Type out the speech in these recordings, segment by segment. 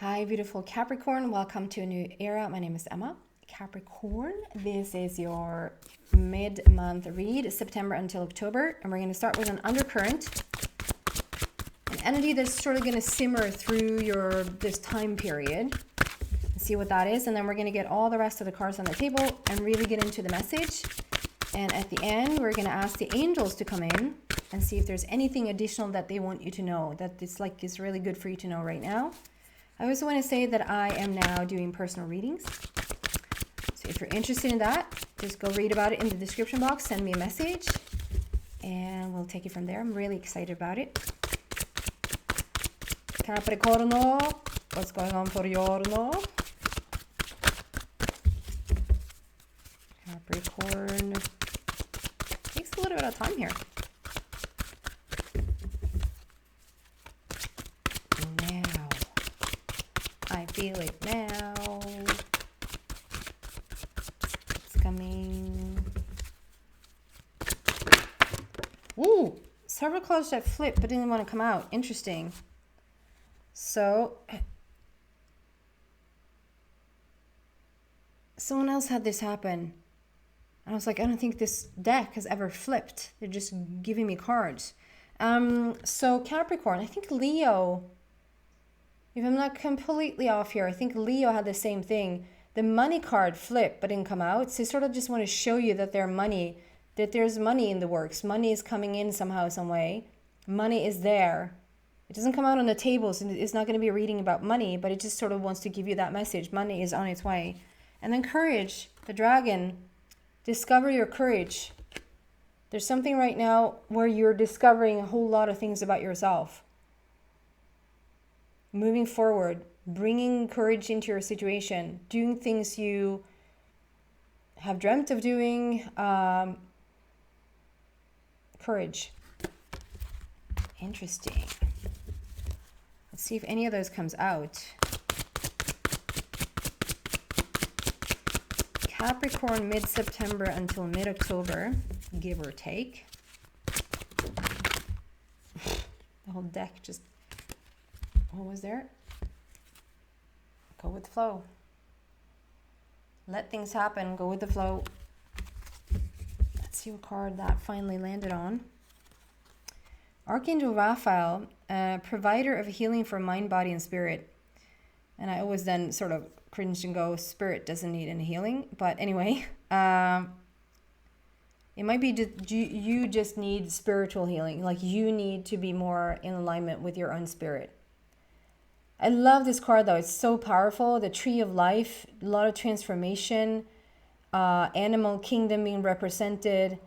Hi, beautiful Capricorn. Welcome to a new era. My name is Emma. Capricorn, this is your mid-month read, September until October. And we're going to start with an undercurrent, an energy that's sort of going to simmer through this time period. See what that is. And then we're going to get all the rest of the cards on the table and really get into the message. And at the end, we're going to ask the angels to come in and see if there's anything additional that they want you to know, that it's really good for you to know right now. I also want to say that I am now doing personal readings. So if you're interested in that, just go read about it in the description box, send me a message, and we'll take it from there. I'm really excited about it. Capricorno, what's going on for giorno? Capricorn. Takes a little bit of time here. I feel it now. It's coming. Ooh, several cards that flipped but didn't want to come out. Interesting. So, someone else had this happen. I was like, I don't think this deck has ever flipped. They're just giving me cards. So Capricorn, I think Leo... If I'm not completely off here, I think Leo had the same thing. The money card flipped but didn't come out. So I sort of just want to show you that there's money in the works. Money is coming in somehow, some way. Money is there. It doesn't come out on the table, so it's not going to be a reading about money, but it just sort of wants to give you that message. Money is on its way. And then courage, the dragon. Discover your courage. There's something right now where you're discovering a whole lot of things about yourself. Moving forward, bringing courage into your situation, doing things you have dreamt of doing. Courage. Interesting. Let's see if any of those comes out. Capricorn mid-September until mid-October, give or take. The whole deck just... What was there? Go with the flow. Let things happen. Go with the flow. Let's see what card that finally landed on. Archangel Raphael, provider of healing for mind, body, and spirit. And I always then sort of cringe and go, spirit doesn't need any healing. But anyway, it might be you just need spiritual healing. Like you need to be more in alignment with your own spirit. I love this card though. It's so powerful. The tree of life, a lot of transformation, animal kingdom being represented.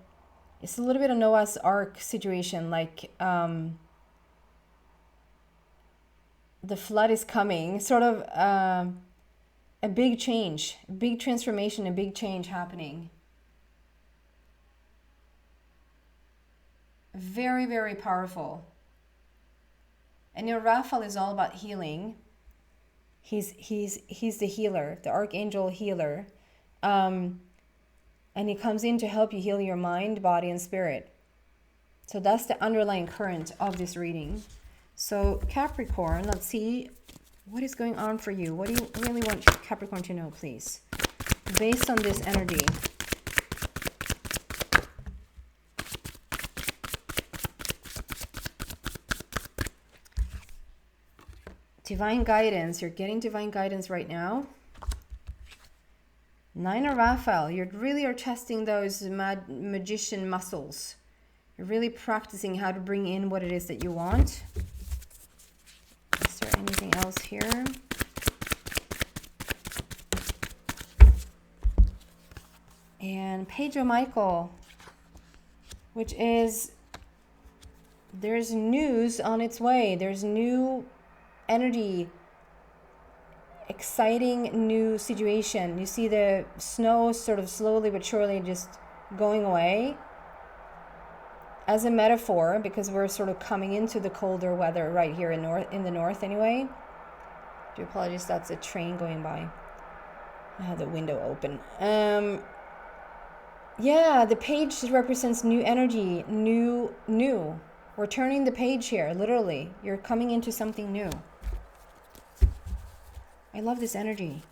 It's a little bit of Noah's Ark situation. Like the flood is coming. Sort of a big change, a big transformation, a big change happening. Very, very powerful. And Raphael is all about healing. He's the healer, the archangel healer. And he comes in to help you heal your mind, body, and spirit. So that's the underlying current of this reading. So Capricorn, let's see what is going on for you. What do you really want Capricorn to know, please? Based on this energy. Divine guidance. You're getting divine guidance right now. Nine of Raphael. You really are testing those magician muscles. You're really practicing how to bring in what it is that you want. Is there anything else here? And Pedro Michael, which is there's news on its way. There's new energy, exciting new situation. You see the snow sort of slowly but surely just going away as a metaphor, because we're sort of coming into the colder weather right here in the north anyway. I do apologize, that's a train going by. I have the window open. Yeah, the page represents new energy, new. We're turning the page here, literally. You're coming into something new. I love this energy.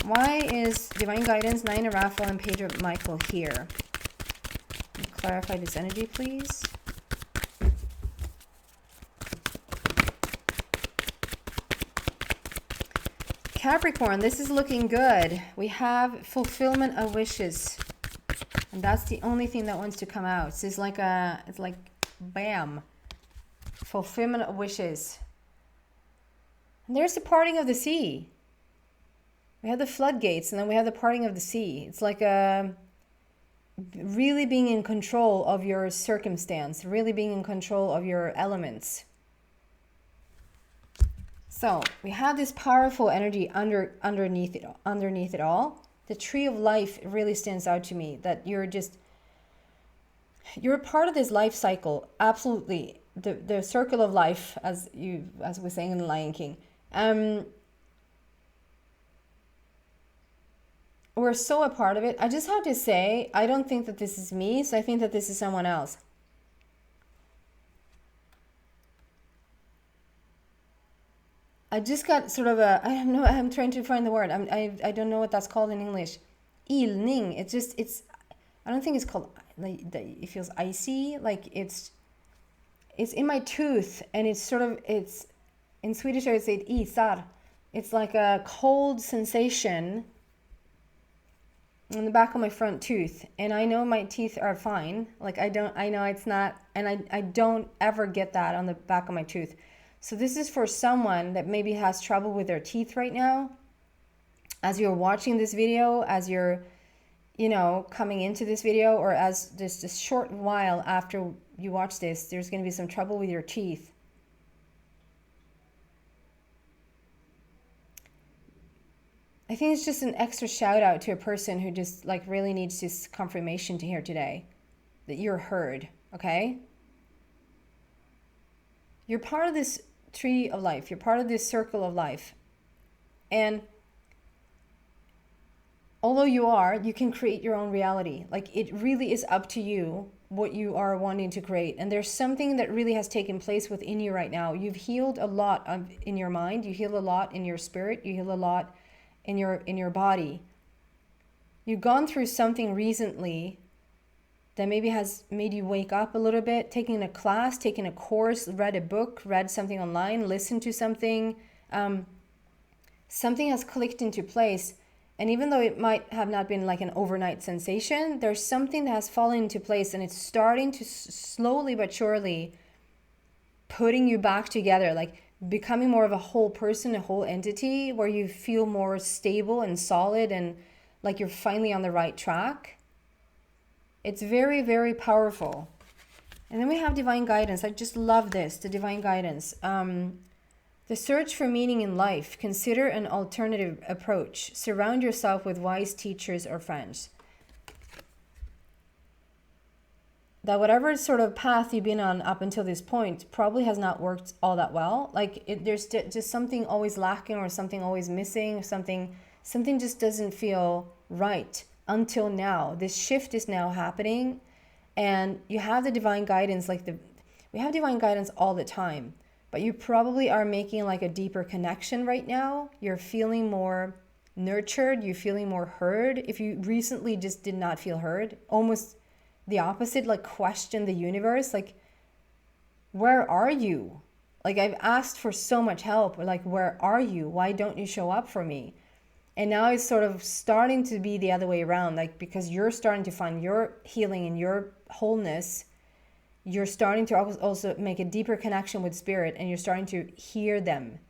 Why is Divine Guidance, Nine of Raphael, and Page of Michael here? Can you clarify this energy, please? Capricorn, this is looking good. We have fulfillment of wishes. And that's the only thing that wants to come out. So it's like bam. Fulfillment of wishes. And there's the parting of the sea. We have the floodgates, and then we have the parting of the sea. It's like really being in control of your circumstance, really being in control of your elements. So we have this powerful energy underneath it all. The tree of life really stands out to me, that you're a part of this life cycle. Absolutely. The circle of life, as we're saying in The Lion King. We're so a part of it. I just have to say, I don't think that this is me, so I think that this is someone else. I just got sort of I don't know, I'm trying to find the word. I don't know what that's called in English. Ilning. I don't think it's called, like, it feels icy. Like it's in my tooth, and it's sort of, it's, in Swedish I would say isar. It's like a cold sensation on the back of my front tooth, and I know my teeth are fine. Like I know it's not, and I don't ever get that on the back of my tooth. So this is for someone that maybe has trouble with their teeth right now. As you're watching this video, as you're, coming into this video, or as just a short while after you watch this, there's going to be some trouble with your teeth. I think it's just an extra shout out to a person who just like really needs this confirmation to hear today that you're heard, okay? You're part of this tree of life. You're part of this circle of life. And although you can create your own reality. Like it really is up to you what you are wanting to create. And there's something that really has taken place within you right now. You've healed a lot in your mind. You heal a lot in your spirit. You heal a lot in your body. You've gone through something recently that maybe has made you wake up a little bit, taking a class, taking a course, read a book, read something online, listened to something. Something has clicked into place. And even though it might have not been like an overnight sensation, there's something that has fallen into place, and it's starting to slowly but surely putting you back together, like becoming more of a whole person, a whole entity, where you feel more stable and solid and like you're finally on the right track. It's very, very powerful. And then we have divine guidance. I just love this, the divine guidance. The search for meaning in life. Consider an alternative approach. Surround yourself with wise teachers or friends. That whatever sort of path you've been on up until this point probably has not worked all that well. Like there's just something always lacking, or something always missing, something just doesn't feel right until now. This shift is now happening, and you have the divine guidance. We have divine guidance all the time, but you probably are making like a deeper connection right now. You're feeling more nurtured. You're feeling more heard. If you recently just did not feel heard, almost the opposite, like question the universe, like, where are you? Like, I've asked for so much help. Like, where are you? Why don't you show up for me? And now it's sort of starting to be the other way around, like, because you're starting to find your healing and your wholeness. You're starting to also make a deeper connection with spirit, and you're starting to hear them.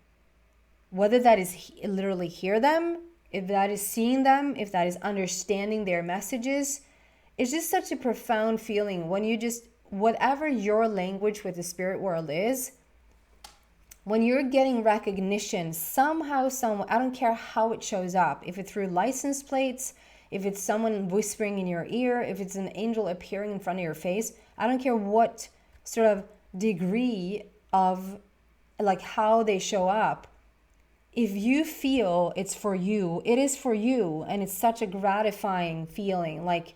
Whether that is literally hear them, if that is seeing them, if that is understanding their messages, it's just such a profound feeling when you just, whatever your language with the spirit world is, when you're getting recognition somehow, I don't care how it shows up, if it's through license plates, if it's someone whispering in your ear, if it's an angel appearing in front of your face, I don't care what sort of degree of like how they show up. If you feel it's for you, it is for you. And it's such a gratifying feeling. Like,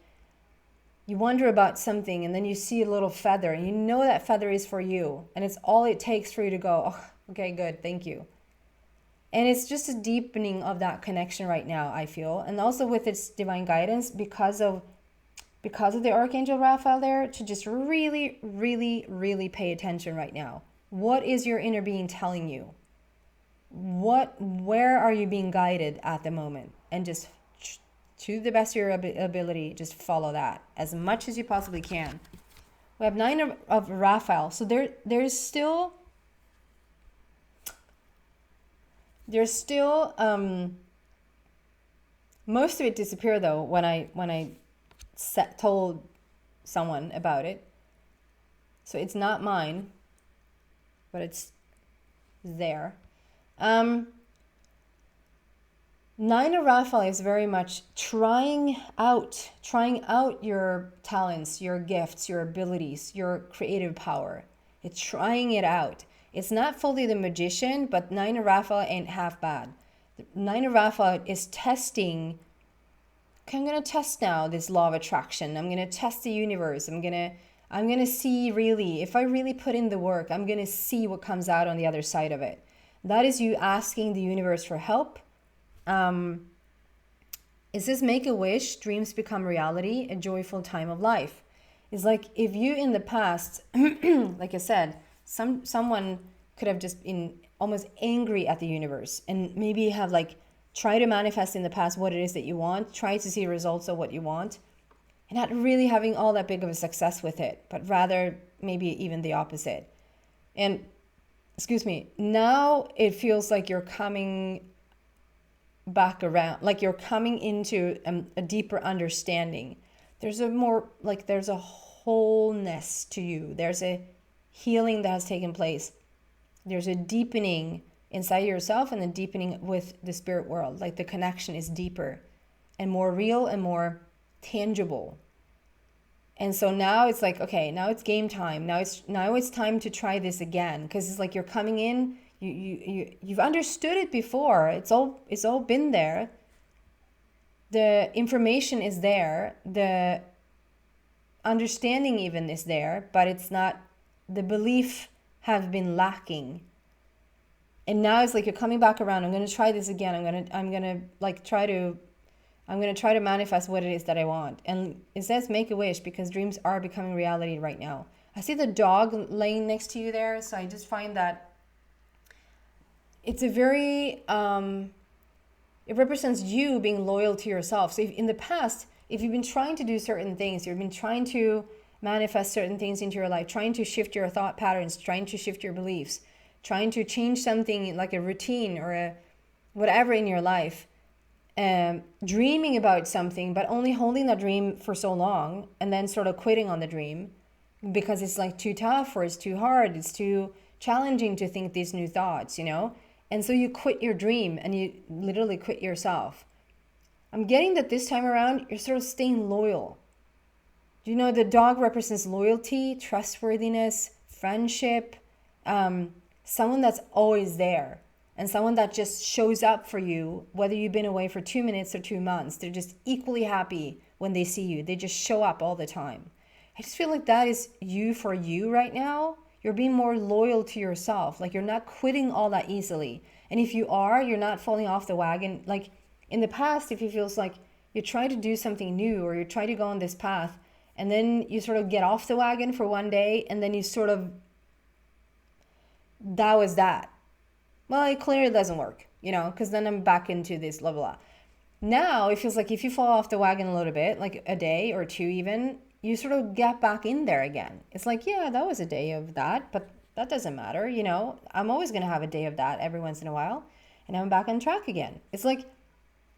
you wonder about something, and then you see a little feather, and you know that feather is for you, and it's all it takes for you to go, oh, okay, good, thank you. And it's just a deepening of that connection right now, I feel. And also with its divine guidance, because of the Archangel Raphael there, to just really, really, really pay attention right now. What is your inner being telling you? Where are you being guided at the moment? And just to the best of your ability, just follow that as much as you possibly can. We have 9 of Raphael. So there's still most of it disappeared though when I told someone about it. So it's not mine, but it's there. 9 of Raphael is very much trying out your talents, your gifts, your abilities, your creative power. It's trying it out. It's not fully the magician, but 9 of Raphael ain't half bad. 9 of Raphael is testing. Okay, I'm going to test now this law of attraction. I'm going to test the universe. I'm going to see really, if I really put in the work, I'm going to see what comes out on the other side of it. That is you asking the universe for help. Is this make a wish, dreams become reality, a joyful time of life? It's like if you in the past, like I said, someone could have just been almost angry at the universe and maybe have like tried to manifest in the past what it is that you want, try to see results of what you want, and not really having all that big of a success with it, but rather maybe even the opposite. And excuse me, now it feels like you're coming back around, like you're coming into a deeper understanding. There's a wholeness to you. There's a healing that has taken place. There's a deepening inside yourself and a deepening with the spirit world. Like the connection is deeper and more real and more tangible. And so now it's like, okay, now it's game time. Now it's time to try this again, because it's like you're coming in, you've understood it before. It's all been there. The information is there. The understanding even is there, but it's not, the belief have been lacking. And now it's like you're coming back around. I'm going to try this again. I'm going to try to manifest what it is that I want. And it says make a wish, because dreams are becoming reality right now. I see the dog laying next to you there. So I just find that it's a very, it represents you being loyal to yourself. So if, in the past, if you've been trying to do certain things, you've been trying to manifest certain things into your life, trying to shift your thought patterns, trying to shift your beliefs, trying to change something like a routine or a whatever in your life, dreaming about something, but only holding that dream for so long and then sort of quitting on the dream because it's like too tough or it's too hard, it's too challenging to think these new thoughts, And so you quit your dream and you literally quit yourself. I'm getting that this time around, you're sort of staying loyal. The dog represents loyalty, trustworthiness, friendship, someone that's always there. And someone that just shows up for you, whether you've been away for 2 minutes or 2 months. They're just equally happy when they see you. They just show up all the time. I just feel like that is you for you right now. You're being more loyal to yourself. Like you're not quitting all that easily. And if you are, you're not falling off the wagon. Like in the past, if it feels like you try to do something new or you try to go on this path and then you sort of get off the wagon for one day and then you sort of, that was that. Well, it clearly doesn't work, because then I'm back into this blah, blah, blah. Now it feels like if you fall off the wagon a little bit, like a day or two even, you sort of get back in there again. It's like, yeah, that was a day of that, but that doesn't matter, I'm always going to have a day of that every once in a while, and I'm back on track again. It's like,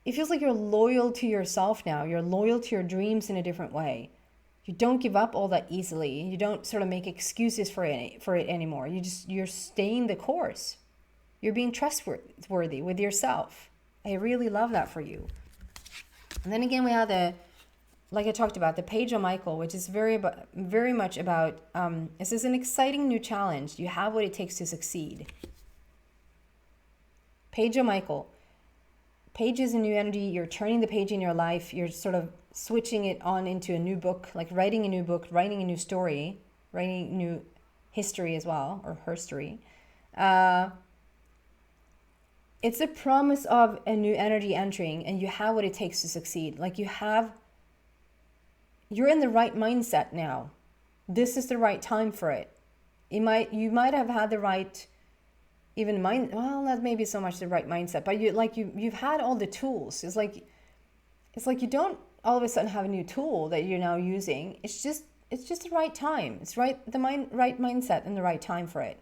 it feels like you're loyal to yourself now. You're loyal to your dreams in a different way. You don't give up all that easily. You don't sort of make excuses for it anymore. You're staying the course. You're being trustworthy with yourself. I really love that for you. And then again, we have like I talked about, the Page of Michael, which is very much about, this is an exciting new challenge. You have what it takes to succeed. Page of Michael. Page is a new energy. You're turning the page in your life. You're sort of switching it on into a new book, like writing a new book, writing a new story, writing new history as well, or herstory. it's a promise of a new energy entering, and you have what it takes to succeed. Like you're in the right mindset now. This is the right time for it. You might have had the right even mind, well, not maybe so much the right mindset, but you've had all the tools. It's like you don't all of a sudden have a new tool that you're now using. It's just the right time. It's right mindset and the right time for it.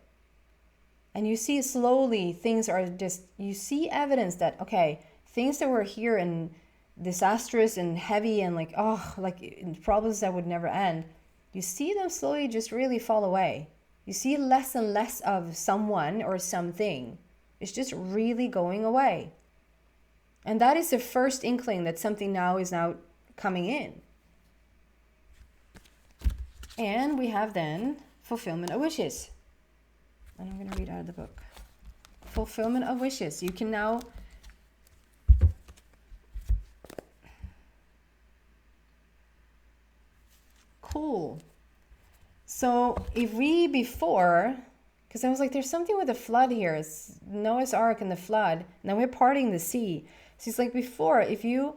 And you see slowly things are just, you see evidence that, okay, things that were here and disastrous and heavy and like problems that would never end, you see them slowly just really fall away. You see less and less of someone or something. It's just really going away. And that is the first inkling that something is now coming in. And we have then fulfillment of wishes. And I'm going to read out of the book. Fulfillment of wishes. You can now cool. So if we before, because I was like, there's something with the flood here. It's Noah's Ark and the flood. Now we're parting the sea. So it's like before, if you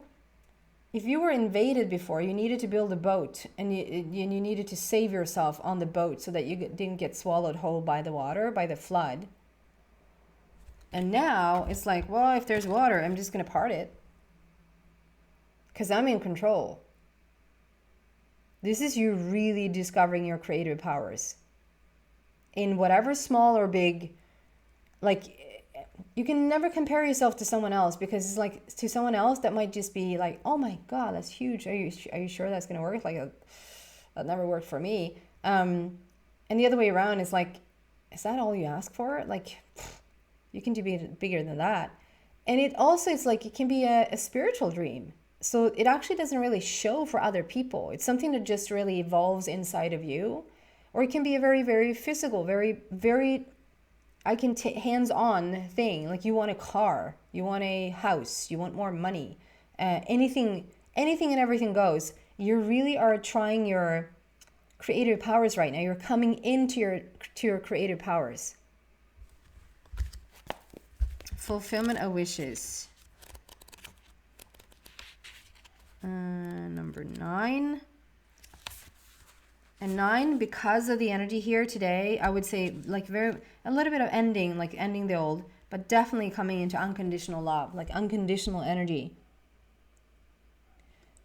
were invaded before, you needed to build a boat, and you needed to save yourself on the boat so that you didn't get swallowed whole by the water, by the flood. And now it's like, well, if there's water, I'm just going to part it because I'm in control. This is you really discovering your creative powers in whatever small or big. Like, you can never compare yourself to someone else, because it's like, to someone else that might just be like, oh my God, that's huge. Are you sure that's going to work? Like, that never worked for me. And the other way around is like, is that all you ask for? Like, you can do bigger than that. And it also, it's like, it can be a spiritual dream. So it actually doesn't really show for other people. It's something that just really evolves inside of you. Or it can be a very, very physical, very, very, hands-on thing. Like, you want a car, you want a house, you want more money. Anything and everything goes. You really are trying your creative powers right now. You're coming into your creative powers. Fulfillment of wishes. Number 9. And 9, because of the energy here today, I would say like a little bit of ending, like ending the old, but definitely coming into unconditional love, like unconditional energy.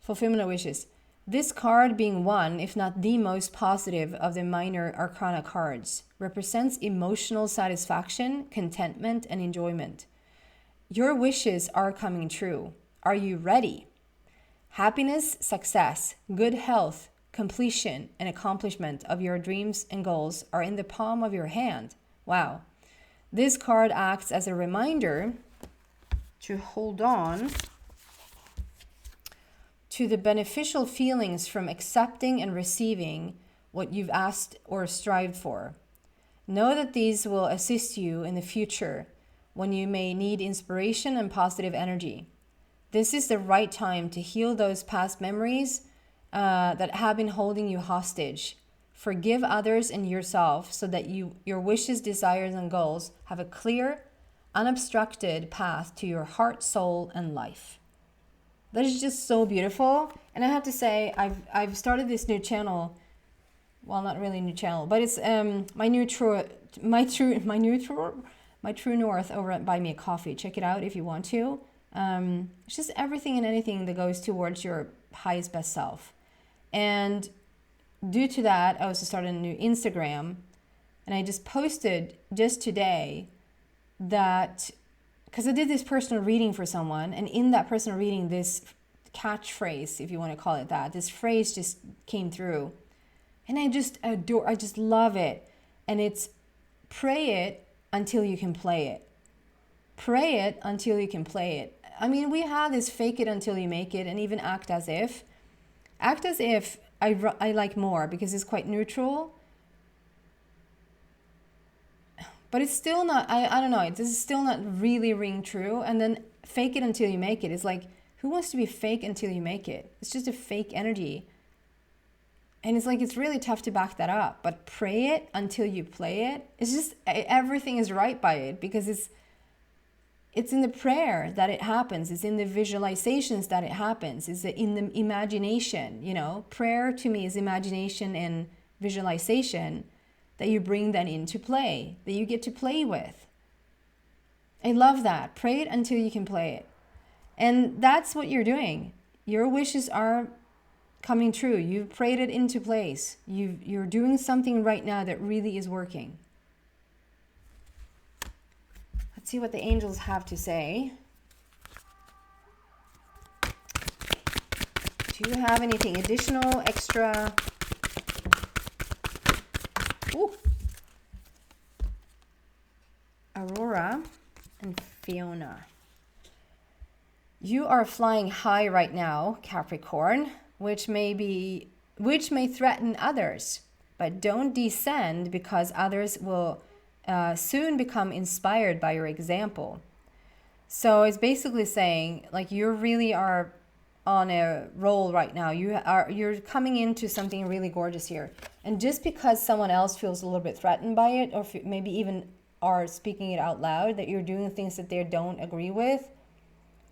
Fulfillment of wishes. This card, being one, if not the most positive of the minor arcana cards, represents emotional satisfaction, contentment, and enjoyment. Your wishes are coming true. Are you ready? Happiness, success, good health, completion, and accomplishment of your dreams and goals are in the palm of your hand. Wow. This card acts as a reminder to hold on to the beneficial feelings from accepting and receiving what you've asked or strived for. Know that these will assist you in the future when you may need inspiration and positive energy. This is the right time to heal those past memories that have been holding you hostage. Forgive others and yourself so that your wishes, desires, and goals have a clear, unobstructed path to your heart, soul, and life. That is just so beautiful. And I have to say, I've started this new channel. Well, not really a new channel, but it's my true north over at Buy Me a Coffee. Check it out if you want to. It's just everything and anything that goes towards your highest best self. And due to that, I also started a new Instagram, and I just posted just today that, because I did this personal reading for someone, and in that personal reading, this catchphrase, if you want to call it that, this phrase just came through, and I just love it. And it's, pray it until you can play it. Pray it until you can play it. I mean, we have this fake it until you make it, and even act as if. Act as if I like more, because it's quite neutral. But it's still not, I don't know, this is still not really ring true. And then fake it until you make it. It's like, who wants to be fake until you make it? It's just a fake energy. And it's like, it's really tough to back that up. But pray it until you play it. It's just, everything is right by it, because It's in the prayer that it happens. It's in the visualizations that it happens. It's in the imagination, you know. Prayer to me is imagination and visualization that you bring that into play, that you get to play with. I love that. Pray it until you can play it. And that's what you're doing. Your wishes are coming true. You've prayed it into place. You're doing something right now that really is working. Let's see what the angels have to say. Do you have anything additional, extra? Ooh. Aurora and Fiona. You are flying high right now, Capricorn, which may threaten others, but don't descend, because others will soon become inspired by your example. So it's basically saying, like, you really are on a roll right now. You're coming into something really gorgeous here, and just because someone else feels a little bit threatened by it, or maybe even are speaking it out loud, that you're doing things that they don't agree with,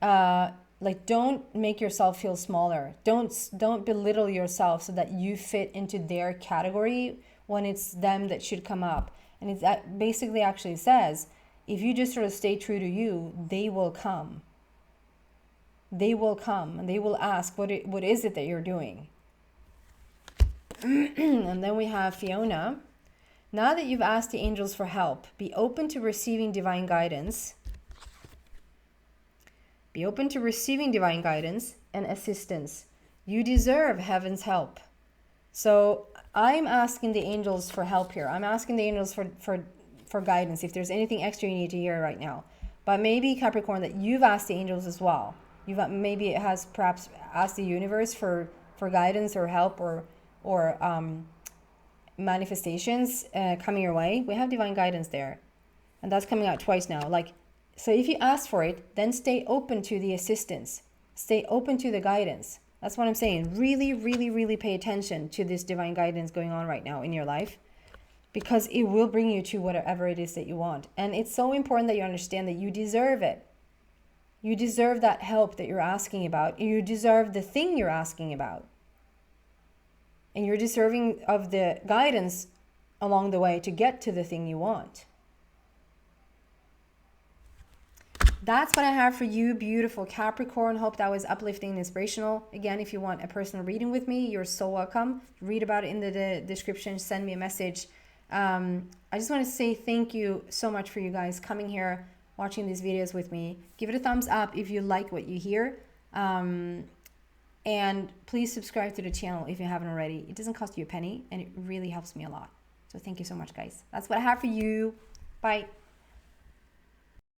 like, don't make yourself feel smaller. Don't belittle yourself so that you fit into their category when it's them that should come up. And it basically actually says, if you just sort of stay true to you, they will come. They will come and they will ask, what is it that you're doing? And then we have Fiona. Now that you've asked the angels for help, be open to receiving divine guidance. Be open to receiving divine guidance and assistance. You deserve heaven's help. So I'm asking the angels for help here. I'm asking the angels for guidance, if there's anything extra you need to hear right now. But maybe, Capricorn, that you've asked the angels as well. Maybe it has perhaps asked the universe for guidance or help or manifestations coming your way. We have divine guidance there. And that's coming out twice now. Like, so if you ask for it, then stay open to the assistance. Stay open to the guidance. That's what I'm saying. Really, really, really pay attention to this divine guidance going on right now in your life, because it will bring you to whatever it is that you want. And it's so important that you understand that you deserve it. You deserve that help that you're asking about. You deserve the thing you're asking about. And you're deserving of the guidance along the way to get to the thing you want. That's what I have for you, beautiful Capricorn. Hope that was uplifting and inspirational. Again, if you want a personal reading with me, you're so welcome. Read about it in the description. Send me a message. I just want to say thank you so much for you guys coming here, watching these videos with me. Give it a thumbs up if you like what you hear. And please subscribe to the channel if you haven't already. It doesn't cost you a penny, and it really helps me a lot. So thank you so much, guys. That's what I have for you. Bye.